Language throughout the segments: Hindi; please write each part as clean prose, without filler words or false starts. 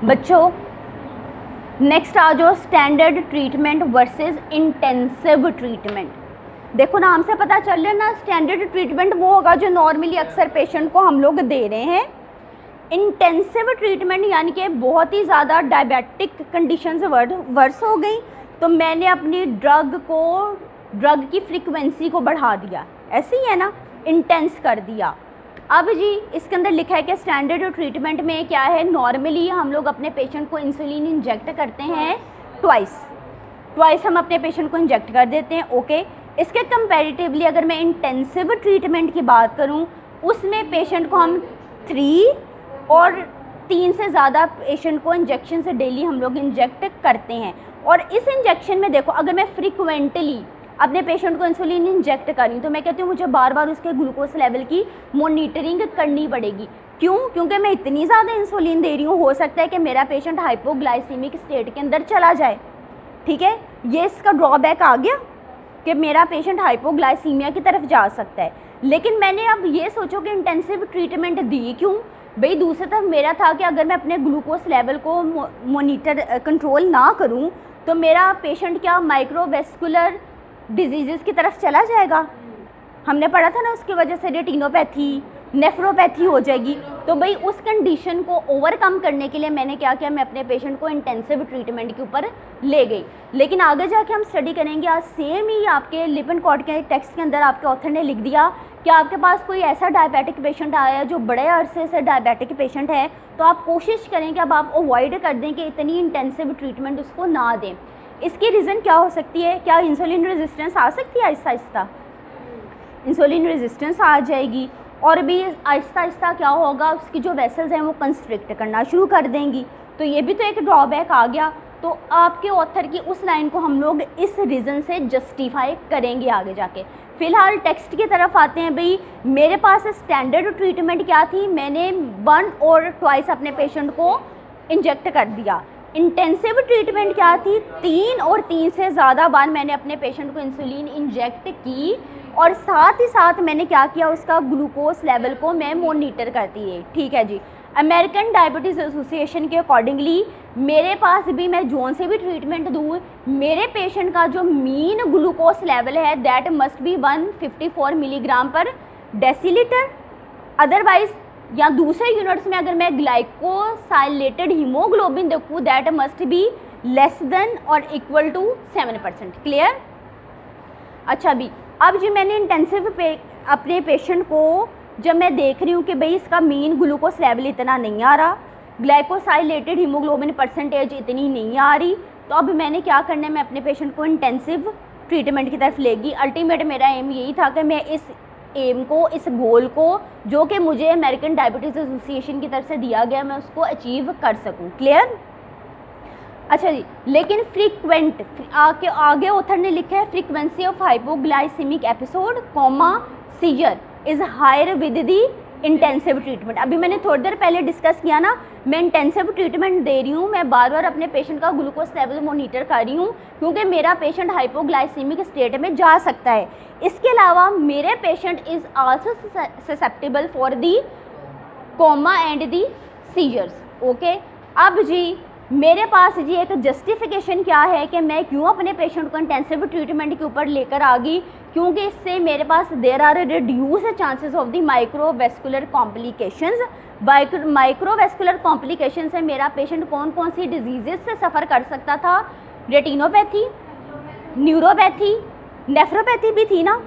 बच्चों नेक्स्ट आ जाओ, standard treatment versus intensive treatment. देखो नाम से पता चल रहा है ना, स्टैंडर्ड ट्रीटमेंट वो होगा जो नॉर्मली अक्सर पेशेंट को हम लोग दे रहे हैं। इंटेंसिव ट्रीटमेंट यानी कि बहुत ही ज़्यादा डायबिटिक कंडीशंस वर्स हो गई, तो मैंने अपनी ड्रग की फ्रीक्वेंसी को बढ़ा दिया, ऐसे ही है ना, इंटेंस कर दिया। अब जी इसके अंदर लिखा है कि स्टैंडर्ड ट्रीटमेंट में क्या है, नॉर्मली हम लोग अपने पेशेंट को इंसुलिन इंजेक्ट करते हैं ट्वाइस हम अपने पेशेंट को इंजेक्ट कर देते हैं। ओके, इसके कंपैरेटिवली अगर मैं इंटेंसिव ट्रीटमेंट की बात करूं, उसमें पेशेंट को हम 3 और 3 से ज़्यादा पेशेंट को इंजेक्शन से डेली हम लोग इंजेक्ट करते हैं। और इस इंजेक्शन में देखो, अगर मैं फ्रीक्वेंटली अपने पेशेंट को इंसुलिन इंजेक्ट कर रही हूँ तो मैं कहती हूँ मुझे बार बार उसके ग्लूकोज लेवल की मॉनिटरिंग करनी पड़ेगी। क्यों? क्योंकि मैं इतनी ज़्यादा इंसुलिन दे रही हूँ, हो सकता है कि मेरा पेशेंट हाइपोग्लाइसीमिक स्टेट के अंदर चला जाए। ठीक है, ये इसका ड्रॉबैक आ गया कि मेरा पेशेंट हाइपोग्लाइसीमिया की तरफ जा सकता है। लेकिन मैंने अब ये सोचो कि इंटेंसिव ट्रीटमेंट दी क्यों भाई, दूसरी तरफ मेरा था कि अगर मैं अपने ग्लूकोज लेवल को कंट्रोल ना करूँ तो मेरा पेशेंट क्या माइक्रोवेस्कुलर डिजीज़ की तरफ चला जाएगा। हमने पढ़ा था ना, उसकी वजह से रेटिनोपैथी, नेफ्रोपैथी हो जाएगी। तो भाई उस कंडीशन को ओवरकम करने के लिए मैंने क्या किया, मैं अपने पेशेंट को इंटेंसिव ट्रीटमेंट के ऊपर ले गई। लेकिन आगे जाके हम स्टडी करेंगे, आज सेम ही आपके लिपिनकॉट के टेक्स्ट के अंदर आपके ऑथर ने लिख दिया कि आपके पास कोई ऐसा डायबिटिक पेशेंट आया जो बड़े अरसे से डायबिटिक पेशेंट है, तो आप कोशिश करें कि अब आप अवॉइड कर दें कि इतनी इंटेंसिव ट्रीटमेंट उसको ना दें। इसकी रीज़न क्या हो सकती है? क्या इंसुलिन रेजिस्टेंस आ सकती है? आहिस्ता आहिस्ता इंसुलिन रेजिस्टेंस आ जाएगी और भी आहिस्ता आहिस्ता क्या होगा, उसकी जो वेसल्स हैं वो कंस्ट्रिक्ट करना शुरू कर देंगी। तो ये भी तो एक ड्रॉबैक आ गया। तो आपके ऑथर की उस लाइन को हम लोग इस रीज़न से जस्टिफाई करेंगे आगे जाके। फ़िलहाल टेक्स्ट की तरफ आते हैं। भाई मेरे पास स्टैंडर्ड ट्रीटमेंट क्या थी, मैंने 1 और 2 अपने पेशेंट को इंजेक्ट कर दिया। इंटेंसिव ट्रीटमेंट क्या थी, 3 और 3 से ज़्यादा बार मैंने अपने पेशेंट को इंसुलिन इंजेक्ट की और साथ ही साथ मैंने क्या किया, उसका ग्लूकोज लेवल को मैं मॉनिटर करती है। ठीक है जी, अमेरिकन डायबिटीज़ एसोसिएशन के अकॉर्डिंगली मेरे पास भी, मैं जोन से भी ट्रीटमेंट दूँ, मेरे पेशेंट का जो मीन ग्लूकोज लेवल है दैट मस्ट बी 154 मिलीग्राम पर डेसीलीटर। अदरवाइज या दूसरे यूनिट्स में अगर मैं ग्लाइकोसाइलेटेड हीमोग्लोबिन देखूँ that must be less than और इक्वल टू 7%। क्लियर? अच्छा भी अब जी मैंने इंटेंसिव अपने पेशेंट को जब मैं देख रही हूँ कि भाई इसका मीन ग्लूकोज लेवल इतना नहीं आ रहा, ग्लाइकोसाइलेटेड हीमोग्लोबिन परसेंटेज इतनी नहीं आ रही, तो अब मैंने क्या करना है, मैं अपने पेशेंट को इंटेंसिव ट्रीटमेंट की तरफ लेगी। अल्टीमेट मेरा एम यही था कि मैं इस एम को, इस गोल को जो कि मुझे अमेरिकन डायबिटीज़ एसोसिएशन की तरफ से दिया गया, मैं उसको अचीव कर सकूं। क्लियर? अच्छा जी, लेकिन फ्रीक्वेंट आगे ऑथर ने लिखा है frequency of hypoglycemic episode seizure is higher with the intensive treatment. अभी मैंने थोड़ी देर पहले डिस्कस किया ना, मैं इंटेंसिव ट्रीटमेंट दे रही हूँ, मैं बार बार अपने पेशेंट का ग्लूकोज लेवल मॉनिटर कर रही हूँ क्योंकि मेरा पेशेंट हाइपोग्लाइसीमिक स्टेट में जा सकता है। इसके अलावा मेरे patient is also susceptible for the coma and the seizures. Okay, अब जी मेरे पास जी एक जस्टिफिकेशन क्या है कि मैं क्यों अपने पेशेंट को इंटेंसिव ट्रीटमेंट के ऊपर लेकर आ गई, क्योंकि इससे मेरे पास there are reduce chances of the microvascular complications. Microvascular complication से मेरा पेशेंट कौन कौन सी डिजीज़ से सफ़र कर सकता था? रेटिनोपैथी, न्यूरोपैथी, नेफ्रोपैथी भी थी ना।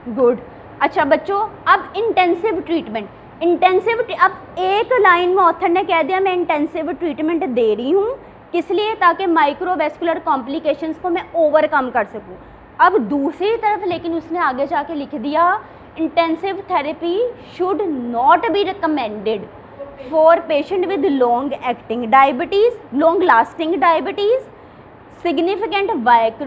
गुड। अच्छा बच्चों, अब इंटेंसिव ट्रीटमेंट, अब एक लाइन में ऑथर ने कह दिया मैं इंटेंसिव ट्रीटमेंट दे रही हूँ, किस लिए? ताकि माइक्रोवेस्कुलर कॉम्प्लिकेशंस को मैं ओवरकम कर सकूँ। अब दूसरी तरफ लेकिन उसने आगे जाके लिख दिया intensive therapy should not be recommended for patient with long acting diabetes, long lasting diabetes, significant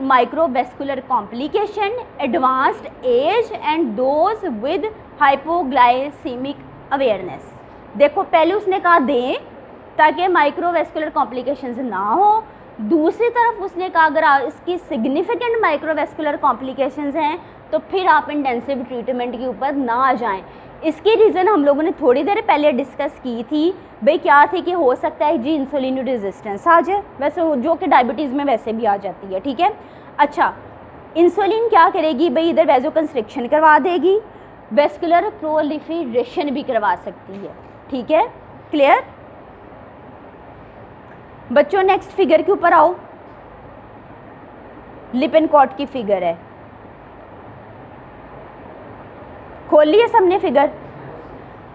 microvascular complication, advanced age and those with hypoglycemic awareness। देखो पहले उसने कहा दें ताकि माइक्रोवेस्कुलर कॉम्प्लिकेशंस ना हो, दूसरी तरफ उसने कहा अगर इसकी सिग्निफिकेंट माइक्रोवेस्कुलर कॉम्प्लिकेशंस हैं तो फिर आप इंटेंसिव ट्रीटमेंट के ऊपर ना आ जाएं। इसकी रीज़न हम लोगों ने थोड़ी देर पहले डिस्कस की थी, भाई क्या थी कि हो सकता है जी इंसुलिन रेजिस्टेंस आ जाए, वैसे जो कि डायबिटीज़ में वैसे भी आ जाती है, ठीक है। अच्छा, इंसुलिन क्या करेगी भाई, इधर वैसोकंस्ट्रिक्शन करवा देगी, वेस्कुलर प्रोलिफरेशन भी करवा सकती है, ठीक है, क्लियर बच्चों। नेक्स्ट फिगर के ऊपर आओ, लिपिनकॉट की फिगर है, खोल लिया सबने फिगर।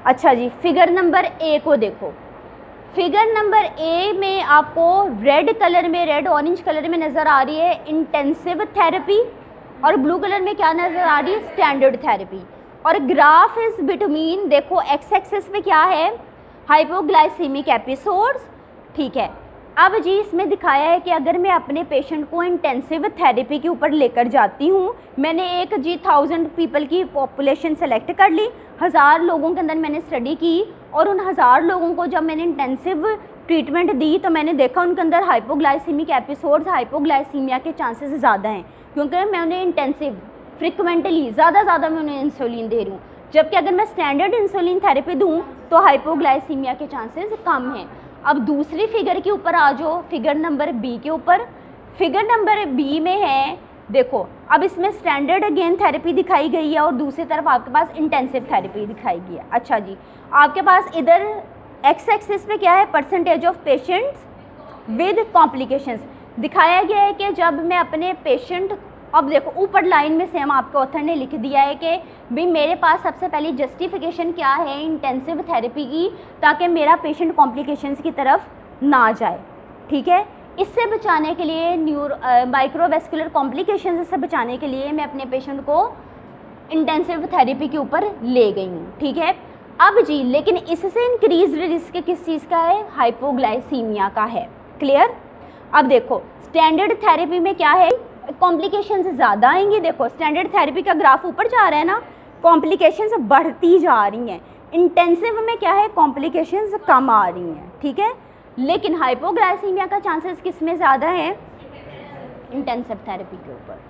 अच्छा जी, फिगर नंबर ए को देखो। फिगर नंबर ए में आपको रेड कलर में, रेड ऑरेंज कलर में नज़र आ रही है इंटेंसिव थेरेपी, और ब्लू कलर में क्या नज़र आ रही है, स्टैंडर्ड थेरेपी। और ग्राफ इज बिटवीन, देखो एक्स एक्सिस पे क्या है, हाइपोग्लाइसीमिक एपिसोड्स, ठीक है। अब जी इसमें दिखाया है कि अगर मैं अपने पेशेंट को इंटेंसिव थेरेपी के ऊपर लेकर जाती हूँ, मैंने एक जी 1000 पीपल की पॉपुलेशन सेलेक्ट कर ली, 1000 लोगों के अंदर मैंने स्टडी की, और उन 1000 लोगों को जब मैंने इंटेंसिव ट्रीटमेंट दी तो मैंने देखा उनके अंदर हाइपोग्लाइसीमिक एपिसोड्स, हाइपोग्लाइसीमिया के चांसेस ज़्यादा हैं, क्योंकि मैं उन्हें इंटेंसिव फ्रिक्वेंटली ज़्यादा मैं उन्हें इंसुलिन दे रही हूँ। जबकि अगर मैं स्टैंडर्ड इंसुलिन थेरेपी दूँ तो हाइपोग्लाइसीमिया के चांसेस कम हैं। अब दूसरी फिगर के ऊपर आ जाओ, फिगर नंबर बी के ऊपर। फिगर नंबर बी में है, देखो अब इसमें स्टैंडर्ड अगेन थेरेपी दिखाई गई है और दूसरी तरफ आपके पास इंटेंसिव थेरेपी दिखाई गई है। अच्छा जी, आपके पास इधर एक्स एक्सिस पे क्या है, percentage of patients with complications दिखाया गया है कि जब मैं अपने पेशेंट, अब देखो ऊपर लाइन में सेम आपके ऑथर ने लिख दिया है कि भाई मेरे पास सबसे पहली जस्टिफिकेशन क्या है इंटेंसिव थेरेपी की, ताकि मेरा पेशेंट कॉम्प्लिकेशंस की तरफ ना जाए, ठीक है। इससे बचाने के लिए माइक्रोवेस्कुलर कॉम्प्लिकेशंस से बचाने के लिए मैं अपने पेशेंट को इंटेंसिव थेरेपी के ऊपर ले गई हूँ, ठीक है। अब जी लेकिन इससे इंक्रीज रिस्क किस चीज़ का है, हाइपोग्लाइसीमिया का है, क्लियर। अब देखो स्टैंडर्ड थेरेपी में क्या है, कॉम्प्लिकेशंस ज़्यादा आएंगी। देखो स्टैंडर्ड थेरेपी का ग्राफ ऊपर जा रहा है ना, कॉम्प्लिकेशंस बढ़ती जा रही हैं। इंटेंसिव में क्या है, कॉम्प्लिकेशंस कम आ रही हैं, ठीक है। लेकिन हाइपोग्लाइसीमिया का चांसेस किस में ज़्यादा है, इंटेंसिव थेरेपी के ऊपर।